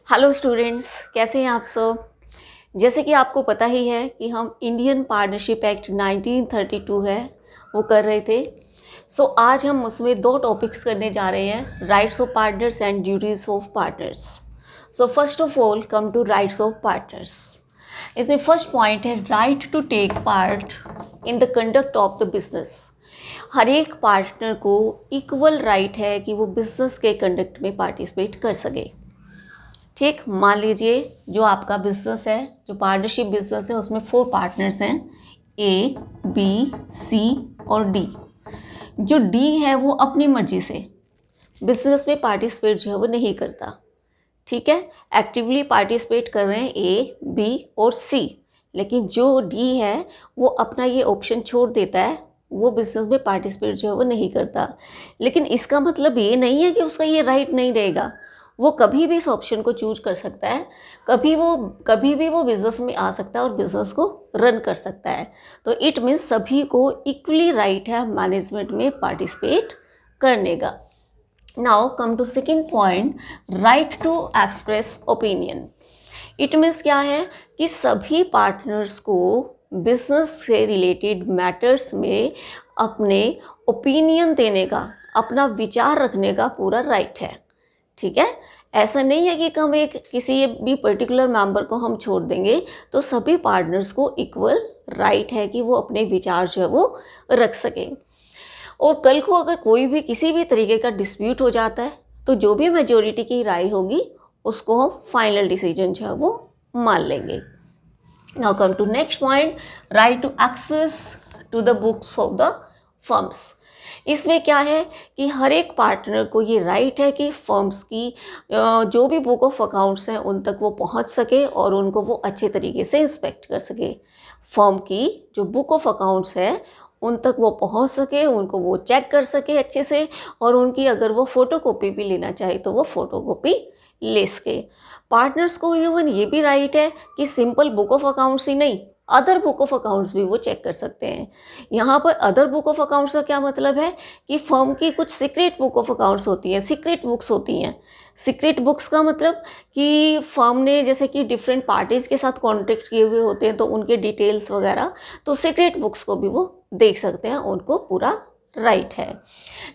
Hello students, कैसे हैं आप सब। जैसे कि आपको पता ही है कि हम इंडियन पार्टनरशिप एक्ट 1932 है वो कर रहे थे। आज हम उसमें दो टॉपिक्स करने जा रहे हैं, rights of partners and duties of partners. First of all come to rights of partners. इसमें फर्स्ट पॉइंट है right to take part in the conduct of the business. हर एक पार्टनर को इक्वल राइट है कि वो बिजनेस के conduct में पार्टिसिपेट कर सके। ठीक, मान लीजिए जो आपका बिजनेस है, जो पार्टनरशिप बिजनेस है, उसमें 4 पार्टनर्स हैं, ए, बी, सी और डी। जो डी है वो अपनी मर्जी से बिजनेस में पार्टिसिपेट जो है वो नहीं करता। ठीक है, एक्टिवली पार्टिसिपेट कर रहे हैं ए, बी और सी, लेकिन जो डी है वो अपना ये ऑप्शन छोड़ देता है, वो बिजनेस में पार्टिसिपेट जो है वो नहीं करता। लेकिन इसका मतलब ये नहीं है कि उसका ये राइट नहीं रहेगा। वो कभी भी इस ऑप्शन को चूज कर सकता है, कभी भी वो बिजनेस में आ सकता है और बिजनेस को रन कर सकता है। तो इट मीन्स सभी को इक्वली राइट है मैनेजमेंट में पार्टिसिपेट करने का। Now come to second point, right to express opinion. It means क्या है कि सभी पार्टनर्स को बिजनेस से रिलेटेड मैटर्स में अपने ओपिनियन देने का, अपना विचार रखने का पूरा राइट है। ठीक है, ऐसा नहीं है कि हम एक किसी भी पर्टिकुलर मेंबर को हम छोड़ देंगे, तो सभी पार्टनर्स को इक्वल राइट है कि वो अपने विचार जो है वो रख सकें। और कल को अगर कोई भी किसी भी तरीके का डिस्प्यूट हो जाता है तो जो भी मेजोरिटी की राय होगी उसको हम फाइनल डिसीजन जो है वो मान लेंगे। Now come to next point, right to access to the books of the firms. इसमें क्या है कि हर एक पार्टनर को ये राइट है कि फर्म्स की जो भी बुक ऑफ अकाउंट्स हैं उन तक वो पहुंच सके और उनको वो अच्छे तरीके से इंस्पेक्ट कर सके। फर्म की जो बुक ऑफ अकाउंट्स है उन तक वो पहुंच सके, उनको वो चेक कर सके अच्छे से, और उनकी अगर वो फ़ोटोकॉपी भी लेना चाहे तो वो फ़ोटोकॉपी ले सके। पार्टनर्स को इवन ये भी राइट है कि सिंपल बुक ऑफ अकाउंट्स ही नहीं, अदर बुक ऑफ अकाउंट्स भी वो चेक कर सकते हैं। यहाँ पर अदर बुक ऑफ अकाउंट्स का क्या मतलब है कि फर्म की कुछ सीक्रेट बुक ऑफ अकाउंट्स होती हैं, सीक्रेट बुक्स होती हैं। सीक्रेट बुक्स का मतलब कि फर्म ने जैसे कि डिफरेंट पार्टीज़ के साथ कॉन्टेक्ट किए हुए होते हैं तो उनके डिटेल्स वगैरह, तो सीक्रेट बुक्स को भी वो देख सकते हैं, उनको पूरा राइट है।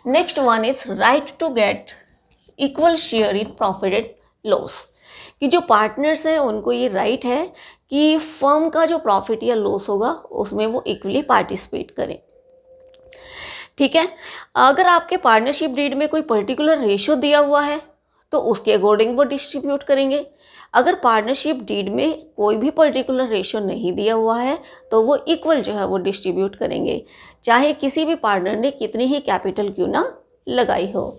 Next one is right to get equal share in profit and loss. कि जो पार्टनर्स हैं उनको ये राइट है कि फर्म का जो प्रॉफिट या लॉस होगा उसमें वो इक्वली पार्टिसिपेट करें। ठीक है, अगर आपके पार्टनरशिप डीड में कोई पर्टिकुलर रेशो दिया हुआ है तो उसके अकॉर्डिंग वो डिस्ट्रीब्यूट करेंगे। अगर पार्टनरशिप डीड में कोई भी पर्टिकुलर रेशो नहीं दिया हुआ है तो वो इक्वल जो है वो डिस्ट्रीब्यूट करेंगे, चाहे किसी भी पार्टनर ने कितनी ही कैपिटल क्यों ना लगाई हो।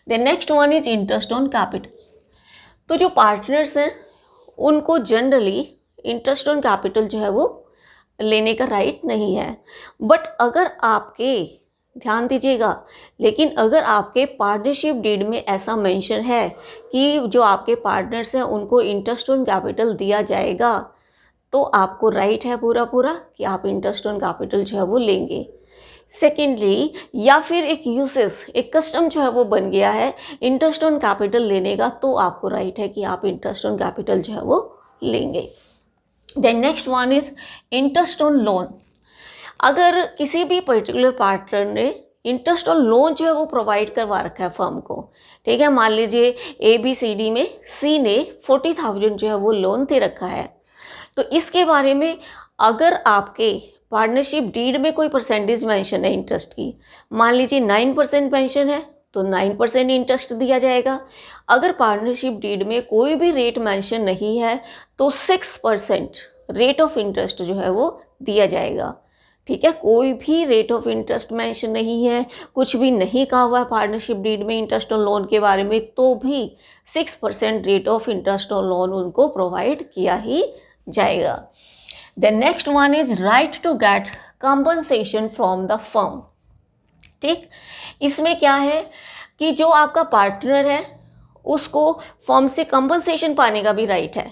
The next one is interest on capital. तो जो पार्टनर्स हैं उनको जनरली इंटरेस्ट ऑन कैपिटल जो है वो लेने का राइट नहीं है। बट अगर आपके, ध्यान दीजिएगा, लेकिन अगर आपके पार्टनरशिप डीड में ऐसा मेंशन है कि जो आपके पार्टनर्स हैं उनको इंटरेस्ट ऑन कैपिटल दिया जाएगा, तो आपको राइट है पूरा कि आप इंटरेस्ट ऑन कैपिटल जो है वो लेंगे। सेकेंडली, या फिर एक यूसेस, एक कस्टम जो है वो बन गया है इंटरेस्ट ऑन कैपिटल लेने का, तो आपको राइट है कि आप इंटरेस्ट ऑन कैपिटल जो है वो लेंगे। Then next one is interest on loan. अगर किसी भी पर्टिकुलर पार्टनर ने इंटरेस्ट ऑन लोन जो है वो प्रोवाइड करवा रखा है फर्म को, ठीक है, मान लीजिए ABCD में C ने 40,000 जो है वो लोन दे रखा है, तो इसके बारे में अगर आपके पार्टनरशिप डीड में कोई परसेंटेज मेंशन है इंटरेस्ट की, मान लीजिए 9% मेंशन है तो 9% इंटरेस्ट दिया जाएगा। अगर पार्टनरशिप डीड में कोई भी रेट मेंशन नहीं है तो 6% रेट ऑफ इंटरेस्ट जो है वो दिया जाएगा। ठीक है, कोई भी रेट ऑफ इंटरेस्ट मेंशन नहीं है, कुछ भी नहीं कहा हुआ है पार्टनरशिप डीड में इंटरेस्ट ऑन लोन के बारे में, तो भी 6% rate of interest on loan उनको प्रोवाइड किया ही जाएगा। The next one is right to get compensation from the firm। ठीक, इसमें क्या है कि जो आपका पार्टनर है उसको फर्म से कंपनसेशन पाने का भी राइट है।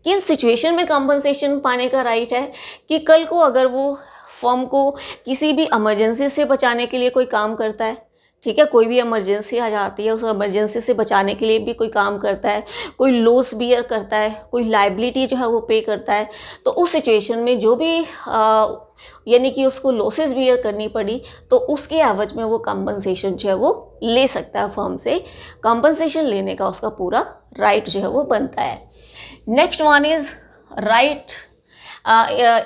किन सिचुएशन में कंपनसेशन पाने का राइट है कि कल को अगर वो फर्म को किसी भी इमरजेंसी से बचाने के लिए कोई काम करता है, ठीक है, कोई भी इमरजेंसी आ जाती है, उस इमरजेंसी से बचाने के लिए भी कोई काम करता है, कोई लॉस बियर करता है, कोई लाइबिलिटी जो है वो पे करता है। तो उस सिचुएशन में जो भी यानी कि उसको लॉसेस बियर करनी पड़ी तो उसके एवज में वो कंपनसेशन जो है वो ले सकता है फर्म से। कंपनसेशन लेने का उसका पूरा राइट जो है वो बनता है। Next one is right,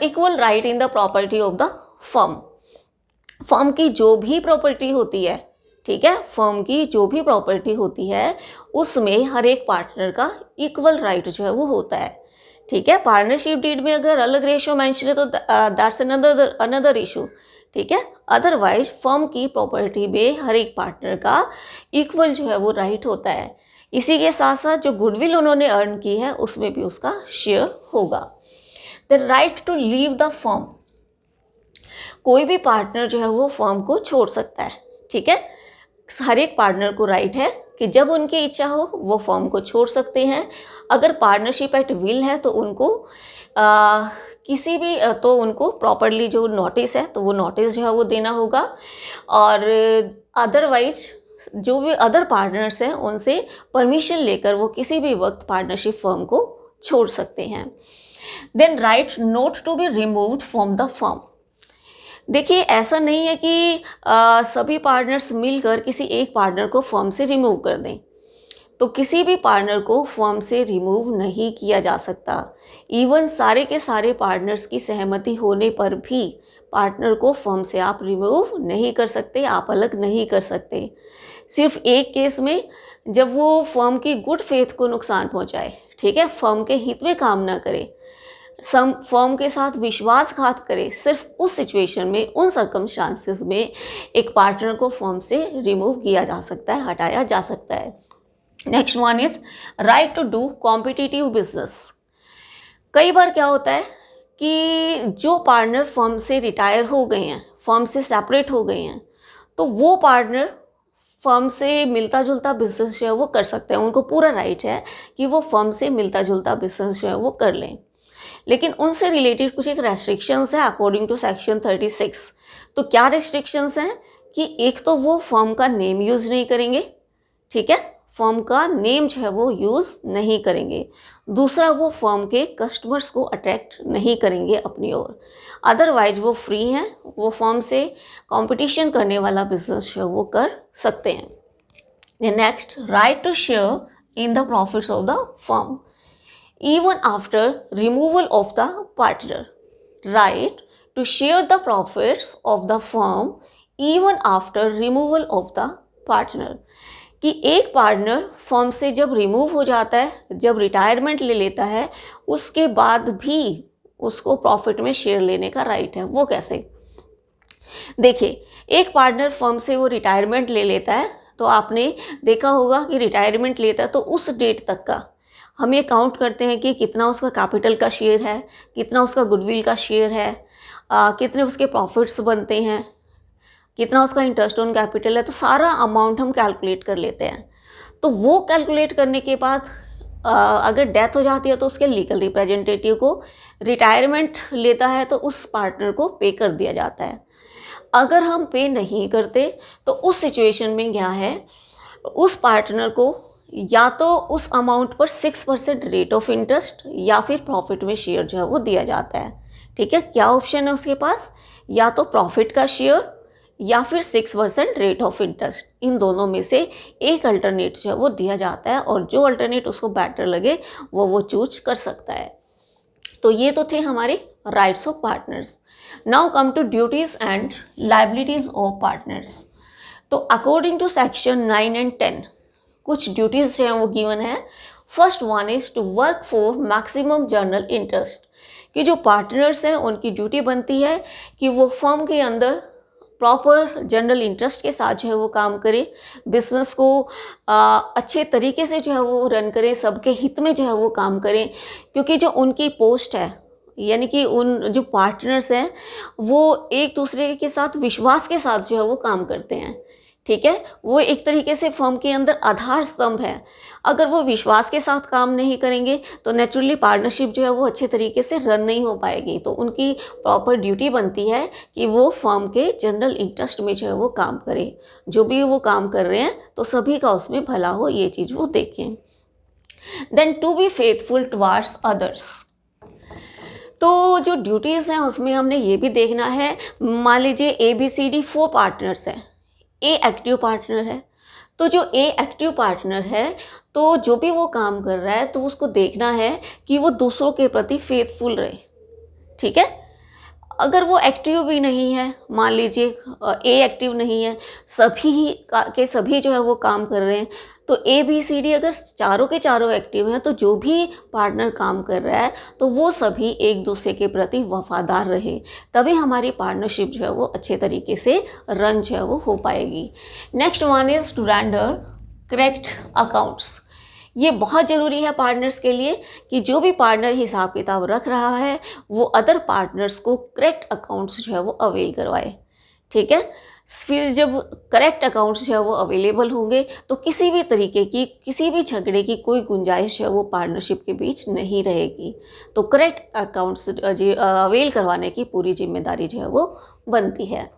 equal right in the property of the firm. Firm की जो भी प्रॉपर्टी होती है, ठीक है, फर्म की जो भी प्रॉपर्टी होती है उसमें हर एक पार्टनर का इक्वल राइट जो है वो होता है। ठीक है, पार्टनरशिप डीड में अगर अलग रेशियो मेंशन है तो दैट्स अनदर इशू। ठीक है, अदरवाइज फर्म की प्रॉपर्टी में हर एक पार्टनर का इक्वल जो है वो राइट होता है। इसी के साथ साथ जो गुडविल उन्होंने अर्न की है उसमें भी उसका शेयर होगा। The right to leave the firm, कोई भी पार्टनर जो है वो फर्म को छोड़ सकता है। ठीक है, हर एक पार्टनर को राइट है कि जब उनकी इच्छा हो वो फर्म को छोड़ सकते हैं। अगर पार्टनरशिप एट विल है तो उनको किसी भी तो उनको प्रॉपरली जो नोटिस है तो वो नोटिस जो है वो देना होगा, और अदरवाइज जो भी अदर पार्टनर्स हैं उनसे परमिशन लेकर वो किसी भी वक्त पार्टनरशिप फर्म को छोड़ सकते हैं। Then right not to be removed from the firm. देखिए, ऐसा नहीं है कि सभी पार्टनर्स मिलकर किसी एक पार्टनर को फर्म से रिमूव कर दें, तो किसी भी पार्टनर को फर्म से रिमूव नहीं किया जा सकता। इवन सारे के सारे पार्टनर्स की सहमति होने पर भी पार्टनर को फर्म से आप रिमूव नहीं कर सकते, आप अलग नहीं कर सकते। सिर्फ एक केस में, जब वो फर्म की गुड फेथ को नुकसान पहुंचाए, ठीक है, फर्म के हित में काम ना करे, फर्म के साथ विश्वासघात करे, सिर्फ उस सिचुएशन में, उन सर्कमस्टांसेस में एक पार्टनर को फर्म से रिमूव किया जा सकता है, हटाया जा सकता है। Next one is right to do competitive business. कई बार क्या होता है कि जो पार्टनर फर्म से रिटायर हो गए हैं, फर्म से सेपरेट हो गए हैं, तो वो पार्टनर फर्म से मिलता जुलता बिजनेस जो है वो कर सकते हैं। उनको पूरा राइट है कि वो फर्म से मिलता जुलता बिजनेस जो है वो कर लें, लेकिन उनसे रिलेटेड कुछ एक रेस्ट्रिक्शंस है अकॉर्डिंग टू सेक्शन 36। तो क्या रेस्ट्रिक्शंस हैं कि एक तो वो फर्म का नेम यूज़ नहीं करेंगे, ठीक है, फर्म का नेम जो है वो यूज़ नहीं करेंगे। दूसरा, वो फर्म के कस्टमर्स को अट्रैक्ट नहीं करेंगे अपनी ओर। अदरवाइज वो फ्री हैं, वो फर्म से कंपटीशन करने वाला बिजनेस जो है वो कर सकते हैं। Next, right to share in the profits of the firm even after removal of the partner। right to share the profits of the firm even after removal of the partner। कि एक partner firm से जब remove हो जाता है, जब retirement ले लेता है, उसके बाद भी उसको प्रॉफिट में शेयर लेने का राइट है। वो कैसे? देखिए, एक पार्टनर फर्म से वो रिटायरमेंट ले लेता है, तो आपने देखा होगा कि रिटायरमेंट लेता है तो उस डेट तक का हम ये काउंट करते हैं कि कितना उसका कैपिटल का शेयर है, कितना उसका गुडविल का शेयर है, कितने उसके प्रॉफिट्स बनते हैं, कितना उसका इंटरेस्ट ऑन कैपिटल है। तो सारा अमाउंट हम कैलकुलेट कर लेते हैं। तो वो कैलकुलेट करने के बाद अगर डेथ हो जाती है तो उसके लीगल रिप्रेजेंटेटिव को, रिटायरमेंट लेता है तो उस पार्टनर को पे कर दिया जाता है। अगर हम पे नहीं करते तो उस सिचुएशन में क्या है, उस पार्टनर को या तो उस अमाउंट पर 6% रेट ऑफ इंटरेस्ट या फिर प्रॉफिट में शेयर जो है वो दिया जाता है। ठीक है, क्या ऑप्शन है उसके पास? या तो प्रॉफिट का शेयर या फिर 6% रेट ऑफ इंटरेस्ट। इन दोनों में से एक अल्टरनेट जो है वो दिया जाता है, और जो अल्टरनेट उसको बेटर लगे वो चूज कर सकता है। तो ये तो थे हमारे rights of partners. Now come to duties and liabilities of partners. तो अकॉर्डिंग टू सेक्शन 9 एंड 10 कुछ ड्यूटीज़ जो हैं वो गिवन है। First one is to work for maximum general interest. कि जो पार्टनर्स हैं उनकी ड्यूटी बनती है कि वो फर्म के अंदर प्रॉपर जनरल इंटरेस्ट के साथ जो है वो काम करें, बिजनेस को अच्छे तरीके से जो है वो रन करें, सबके हित में जो है वो काम करें। क्योंकि जो उनकी पोस्ट है, यानी कि उन जो पार्टनर्स हैं वो एक दूसरे के साथ विश्वास के साथ जो है वो काम करते हैं। ठीक है, वो एक तरीके से फर्म के अंदर आधार स्तंभ है। अगर वो विश्वास के साथ काम नहीं करेंगे तो नेचुरली पार्टनरशिप जो है वो अच्छे तरीके से रन नहीं हो पाएगी। तो उनकी प्रॉपर ड्यूटी बनती है कि वो फर्म के जनरल इंटरेस्ट में जो है वो काम करें। जो भी वो काम कर रहे हैं तो सभी का उसमें भला हो, ये चीज़ वो देखें। Then to be faithful towards others. तो जो ड्यूटीज़ हैं उसमें हमने ये भी देखना है, मान लीजिए ABCD 4 पार्टनर्स हैं, ए एक्टिव पार्टनर है। तो जो ए एक्टिव पार्टनर है तो जो भी वो काम कर रहा है तो उसको देखना है कि वो दूसरों के प्रति फेथफुल रहे। ठीक है, अगर वो एक्टिव भी नहीं है, मान लीजिए ए एक्टिव नहीं है, सभी के सभी जो है वो काम कर रहे हैं, तो ABCD अगर चारों के चारों एक्टिव हैं तो जो भी पार्टनर काम कर रहा है तो वो सभी एक दूसरे के प्रति वफादार रहे, तभी हमारी पार्टनरशिप जो है वो अच्छे तरीके से रन जो है वो हो पाएगी। Next one is to render correct accounts. ये बहुत ज़रूरी है पार्टनर्स के लिए कि जो भी पार्टनर हिसाब किताब रख रहा है वो अदर पार्टनर्स को करेक्ट अकाउंट्स जो है वो अवेल करवाए। ठीक है, फिर जब करेक्ट अकाउंट्स जो है वो अवेलेबल होंगे तो किसी भी तरीके की, किसी भी झगड़े की कोई गुंजाइश है वो पार्टनरशिप के बीच नहीं रहेगी। तो करेक्ट अकाउंट्स अवेल करवाने की पूरी जिम्मेदारी जो है वो बनती है।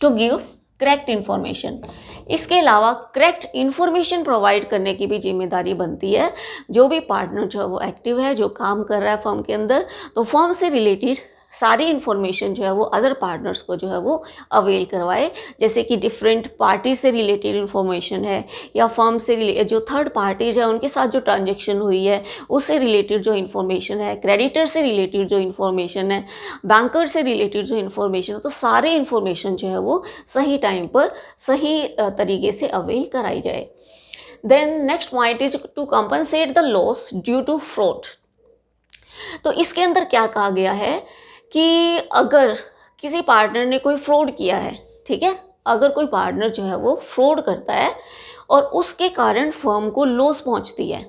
टू गिव करेक्ट इन्फॉर्मेशन, इसके अलावा करेक्ट इन्फॉर्मेशन प्रोवाइड करने की भी जिम्मेदारी बनती है। जो भी पार्टनर जो है वो एक्टिव है, जो काम कर रहा है फर्म के अंदर, तो फर्म से रिलेटेड सारी इन्फॉर्मेशन जो है वो अदर पार्टनर्स को जो है वो अवेल करवाए। जैसे कि डिफरेंट पार्टी से रिलेटेड इन्फॉर्मेशन है या फर्म से जो थर्ड पार्टीज है उनके साथ जो ट्रांजैक्शन हुई है उससे रिलेटेड जो इन्फॉर्मेशन है, क्रेडिटर से रिलेटेड जो इन्फॉर्मेशन है, बैंकर से रिलेटेड जो इन्फॉर्मेशन है, तो सारे इन्फॉर्मेशन जो है वो सही टाइम पर सही तरीके से अवेल कराई जाए। Then next point is to compensate the loss due to fraud. तो इसके अंदर क्या कहा गया है कि अगर किसी पार्टनर ने कोई फ्रॉड किया है, ठीक है, अगर कोई पार्टनर जो है वो फ्रॉड करता है और उसके कारण फर्म को लॉस पहुंचती है,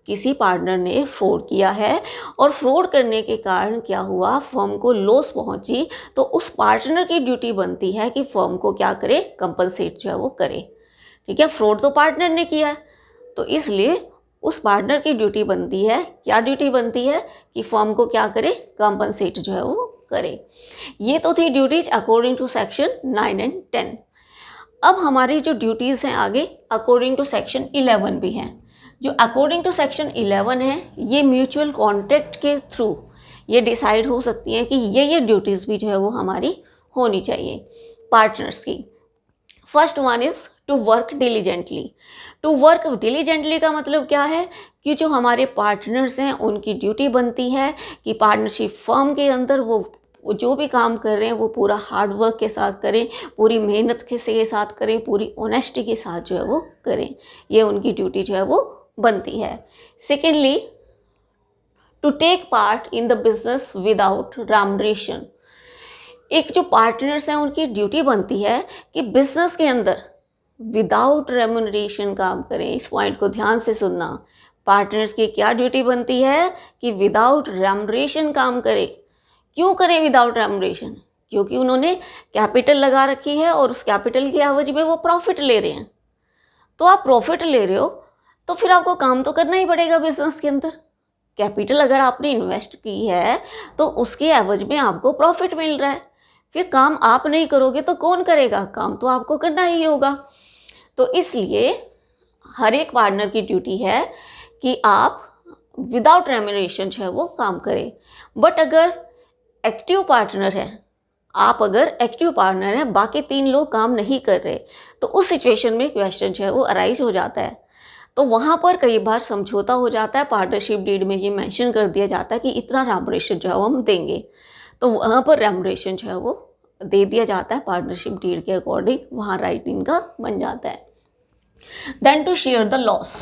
किसी पार्टनर ने फ्रॉड किया है और फ्रॉड करने के कारण क्या हुआ, फर्म को लॉस पहुंची, तो उस पार्टनर की ड्यूटी बनती है कि फर्म को क्या करे, कंपनसेट जो है वो करे। ठीक है, फ्रॉड तो पार्टनर ने किया है तो इसलिए उस पार्टनर की ड्यूटी बनती है, क्या ड्यूटी बनती है कि फर्म को क्या करे, कंपनसेट जो है वो करे। ये तो थी duties according to section 9 and 10। अब हमारी जो ड्यूटीज़ हैं आगे अकॉर्डिंग टू सेक्शन 11 भी हैं। जो अकॉर्डिंग टू सेक्शन 11 है ये म्यूचुअल कॉन्ट्रैक्ट के थ्रू ये डिसाइड हो सकती हैं कि ये ड्यूटीज़ भी जो है वो हमारी होनी चाहिए पार्टनर्स की। First one is to work diligently. To work diligently का मतलब क्या है कि जो हमारे पार्टनर्स हैं उनकी ड्यूटी बनती है कि पार्टनरशिप फर्म के अंदर वो जो भी काम कर रहे हैं वो पूरा हार्ड वर्क के साथ करें, पूरी मेहनत के साथ करें, पूरी ऑनेस्टी के साथ जो है वो करें। ये उनकी ड्यूटी जो है वो बनती है। Secondly, to take part in the business without remuneration. एक जो पार्टनर्स हैं उनकी ड्यूटी बनती है कि बिजनेस के अंदर विदाउट रेम्युनरेशन काम करें। इस पॉइंट को ध्यान से सुनना। पार्टनर्स की क्या ड्यूटी बनती है कि विदाउट रेम्युनरेशन काम करें। क्यों करें विदाउट रेम्युनरेशन? क्योंकि उन्होंने कैपिटल लगा रखी है और उस कैपिटल के एवज में वो प्रॉफिट ले रहे हैं। तो आप प्रॉफिट ले रहे हो तो फिर आपको काम तो करना ही पड़ेगा बिजनेस के अंदर। कैपिटल अगर आपने इन्वेस्ट की है तो उसके एवज में आपको प्रॉफिट मिल रहा है, फिर काम आप नहीं करोगे तो कौन करेगा? काम तो आपको करना ही होगा। तो इसलिए हर एक पार्टनर की ड्यूटी है कि आप विदाउट रेम्युनरेशन जो है वो काम करें। बट अगर एक्टिव पार्टनर है, आप अगर एक्टिव पार्टनर हैं, बाकी 3 लोग काम नहीं कर रहे, तो उस सिचुएशन में क्वेश्चन जो है वो अराइज हो जाता है। तो वहाँ पर कई बार समझौता हो जाता है, पार्टनरशिप डीड में ये मेंशन कर दिया जाता है कि इतना रेम्युनरेशन जो है वो हम देंगे, तो वहाँ पर रेम्युनरेशन जो है वो दे दिया जाता है पार्टनरशिप डीड के अकॉर्डिंग, वहाँ राइटिंग का बन जाता है। Then to share the loss.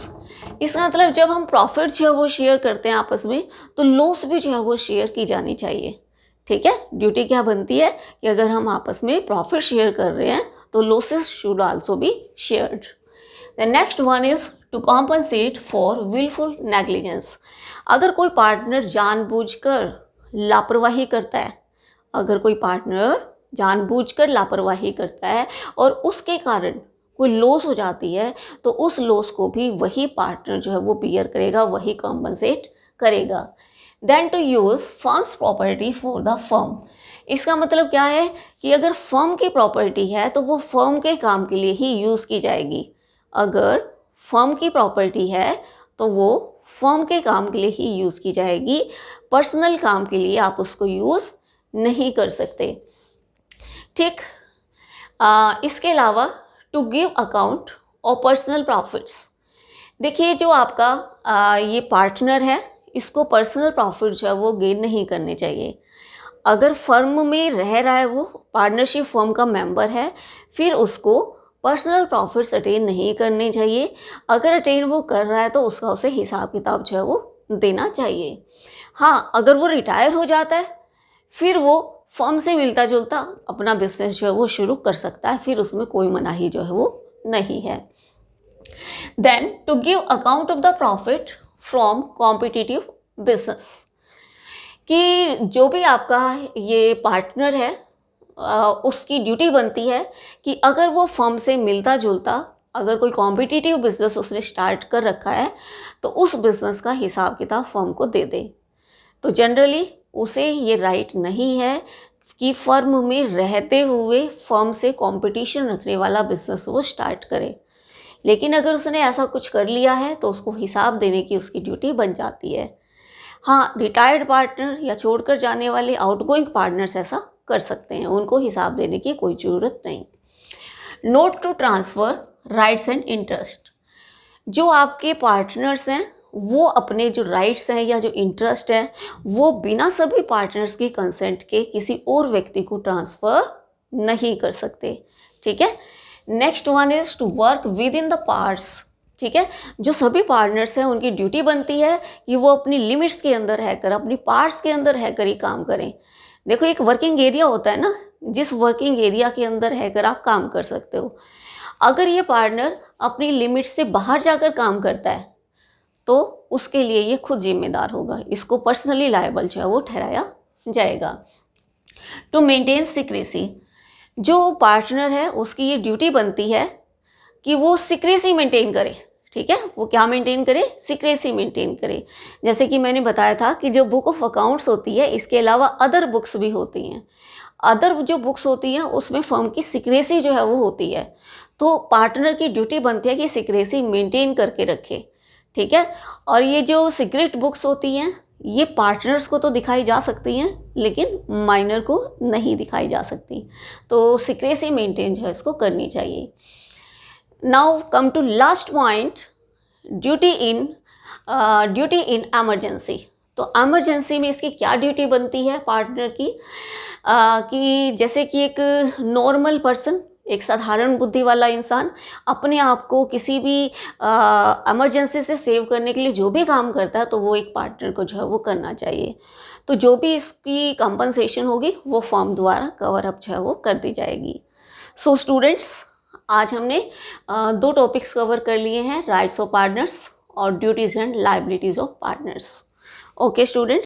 इसका मतलब जब हम प्रॉफिट जो है वो शेयर करते हैं आपस में, तो लॉस भी जो है वो शेयर की जानी चाहिए। ठीक है, ड्यूटी क्या बनती है कि अगर हम आपस में प्रॉफिट शेयर कर रहे हैं तो losses should also be shared. The next one is to compensate for wilful negligence. अगर कोई पार्टनर जानबूझकर लापरवाही करता है, अगर कोई पार्टनर जानबूझकर लापरवाही करता है और उसके कारण कोई लॉस हो जाती है तो उस लॉस को भी वही पार्टनर जो है वो बियर करेगा, वही कॉम्पनसेट करेगा। Then to use firm's property for the firm. इसका मतलब क्या है कि अगर फर्म की प्रॉपर्टी है तो वो फर्म के काम के लिए ही यूज़ की जाएगी। अगर फर्म की प्रॉपर्टी है तो वो फर्म के काम के लिए ही यूज़ की जाएगी, पर्सनल काम के लिए आप उसको यूज़ नहीं कर सकते। ठीक, इसके अलावा टू गिव अकाउंट और पर्सनल प्रॉफिट्स। देखिए जो आपका ये पार्टनर है, इसको पर्सनल प्रॉफिट जो है वो गेन नहीं करने चाहिए। अगर फर्म में रह रहा है, वो पार्टनरशिप फर्म का मेंबर है, फिर उसको पर्सनल प्रॉफिट्स अटेन नहीं करने चाहिए। अगर अटेन वो कर रहा है तो उसका उसे हिसाब किताब जो है वो देना चाहिए। हाँ, अगर वो रिटायर हो जाता है फिर वो फर्म से मिलता जुलता अपना बिजनेस जो है वो शुरू कर सकता है, फिर उसमें कोई मनाही जो है वो नहीं है। Then to give account of the profit from competitive business, कि जो भी आपका ये पार्टनर है उसकी ड्यूटी बनती है कि अगर वो फर्म से मिलता जुलता अगर कोई कॉम्पिटिटिव बिजनेस उसने स्टार्ट कर रखा है तो उस बिजनेस का हिसाब किताब फर्म को दे दे। तो जनरली उसे ये राइट नहीं है कि फर्म में रहते हुए फर्म से कंपटीशन रखने वाला बिजनेस वो स्टार्ट करे, लेकिन अगर उसने ऐसा कुछ कर लिया है तो उसको हिसाब देने की उसकी ड्यूटी बन जाती है। हाँ, रिटायर्ड पार्टनर या छोड़कर जाने वाले आउटगोइंग पार्टनर्स ऐसा कर सकते हैं, उनको हिसाब देने की कोई ज़रूरत नहीं। Not to transfer rights and interest. जो आपके पार्टनर्स हैं वो अपने जो राइट्स हैं या जो इंटरेस्ट है वो बिना सभी पार्टनर्स की कंसेंट के किसी और व्यक्ति को ट्रांसफ़र नहीं कर सकते। ठीक है, next one is to work within the parts. ठीक है, जो सभी पार्टनर्स हैं उनकी ड्यूटी बनती है कि वो अपनी लिमिट्स के अंदर रहकर, अपनी पार्ट्स के अंदर रहकर ही काम करें। देखो, एक वर्किंग एरिया होता है ना, जिस वर्किंग एरिया के अंदर रहकर आप काम कर सकते हो। अगर ये पार्टनर अपनी लिमिट से बाहर जाकर काम करता है तो उसके लिए ये खुद जिम्मेदार होगा, इसको पर्सनली लायबल जो है वो ठहराया जाएगा। टू मेंटेन सीक्रेसी, जो पार्टनर है उसकी ये ड्यूटी बनती है कि वो सीक्रेसी मेंटेन करे। ठीक है, वो क्या मेंटेन करे? सीक्रेसी मेंटेन करे। जैसे कि मैंने बताया था कि जो बुक ऑफ अकाउंट्स होती है इसके अलावा अदर बुक्स भी होती हैं। अदर जो बुक्स होती हैं उसमें फर्म की सीक्रेसी जो है वो होती है, तो पार्टनर की ड्यूटी बनती है कि सीक्रेसी मेंटेन करके रखे। ठीक है, और ये जो सीक्रेट बुक्स होती हैं ये पार्टनर्स को तो दिखाई जा सकती हैं लेकिन माइनर को नहीं दिखाई जा सकती, तो सीक्रेसी मेंटेन जो है इसको करनी चाहिए। Now come to last point, duty in emergency. तो एमरजेंसी में इसकी क्या ड्यूटी बनती है पार्टनर की? कि जैसे कि एक नॉर्मल पर्सन, एक साधारण बुद्धि वाला इंसान अपने आप को किसी भी इमरजेंसी से सेव करने के लिए जो भी काम करता है तो वो एक पार्टनर को जो है वो करना चाहिए। तो जो भी इसकी कंपनसेशन होगी वो फर्म द्वारा कवर अप जो है वो कर दी जाएगी। सो स्टूडेंट्स, आज हमने 2 टॉपिक्स कवर कर लिए हैं, राइट्स ऑफ पार्टनर्स और duties and liabilities of partners. Okay students.